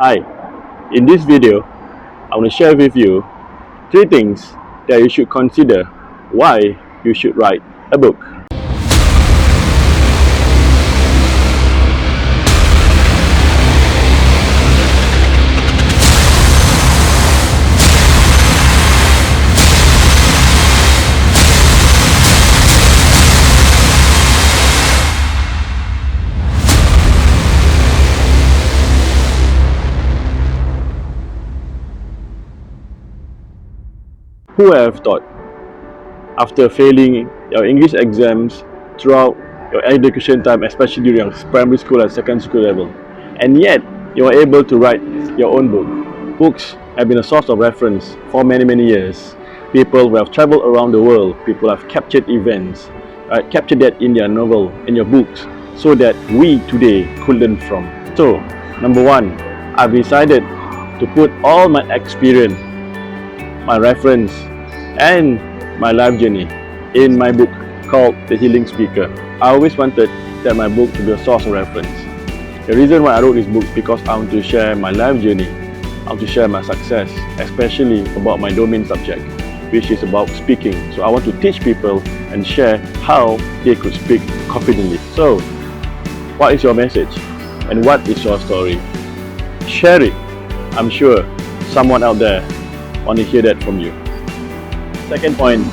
Hi, in this video, I want to share with you 3 things that you should consider why you should write a book. Who would have thought, after failing your English exams throughout your education time, especially during your primary school and secondary school level, and yet you are able to write your own book? Books have been a source of reference for many years. People who have traveled around the world, people have captured events, captured that in their novel, in your books, so that we today could learn from. So, number 1, I've decided to put all my experience, my reference, and my life journey in my book called The Healing Speaker. I always wanted that my book to be a source of reference. The reason why I wrote this book is because I want to share my life journey. I want to share my success, especially about my domain subject, which is about speaking. So I want to teach people and share how they could speak confidently. So, what is your message? And what is your story? Share it. I'm sure someone out there want to hear that from you. Second point,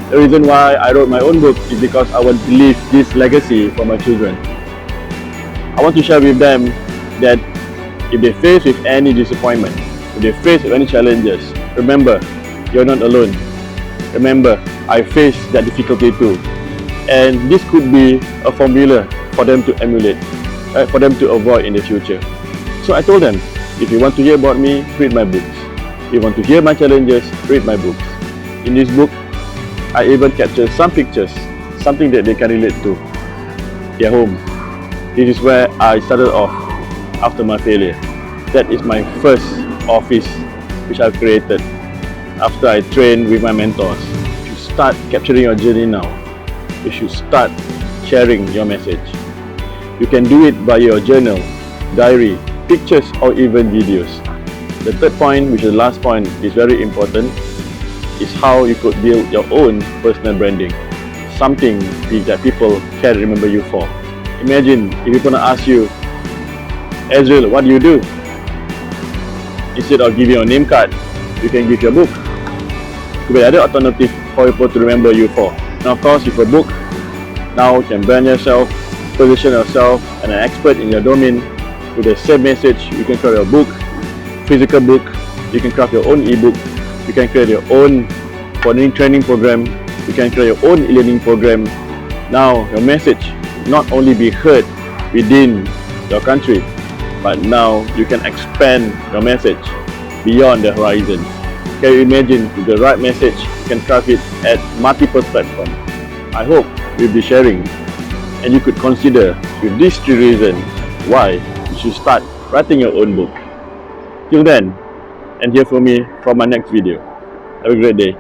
the reason why I wrote my own book is because I want to leave this legacy for my children. I want to share with them that if they face with any disappointment, if they face with any challenges, remember, you're not alone. Remember, I faced that difficulty too. And this could be a formula for them to emulate, for them to avoid in the future. So I told them, if you want to hear about me, read my books. If you want to hear my challenges, read my books. In this book, I even capture some pictures, something that they can relate to, their home. This is where I started off after my failure. That is my first office which I've created after I trained with my mentors. You should start capturing your journey now. You should start sharing your message. You can do it via your journal, diary, pictures, or even videos. The third point, which is the last point, is very important, is how you could build your own personal branding. Something that people can remember you for. Imagine if people ask you, Ezreal, what do you do? Instead of giving your name card, you can give your book. It could be another alternative for people to remember you for. Now of course, with a book, now you can brand yourself, position yourself as an expert in your domain. With the same message, you can create a book, physical book, you can craft your own ebook, you can create your own training program, you can create your own e-learning program. Now your message not only be heard within your country, but now you can expand your message beyond the horizon. Can you imagine, with the right message, you can craft it at multiple platforms. I hope we'll be sharing, and you could consider with these 3 reasons why you should start writing your own book. Till then, and hear from me from my next video. Have a great day.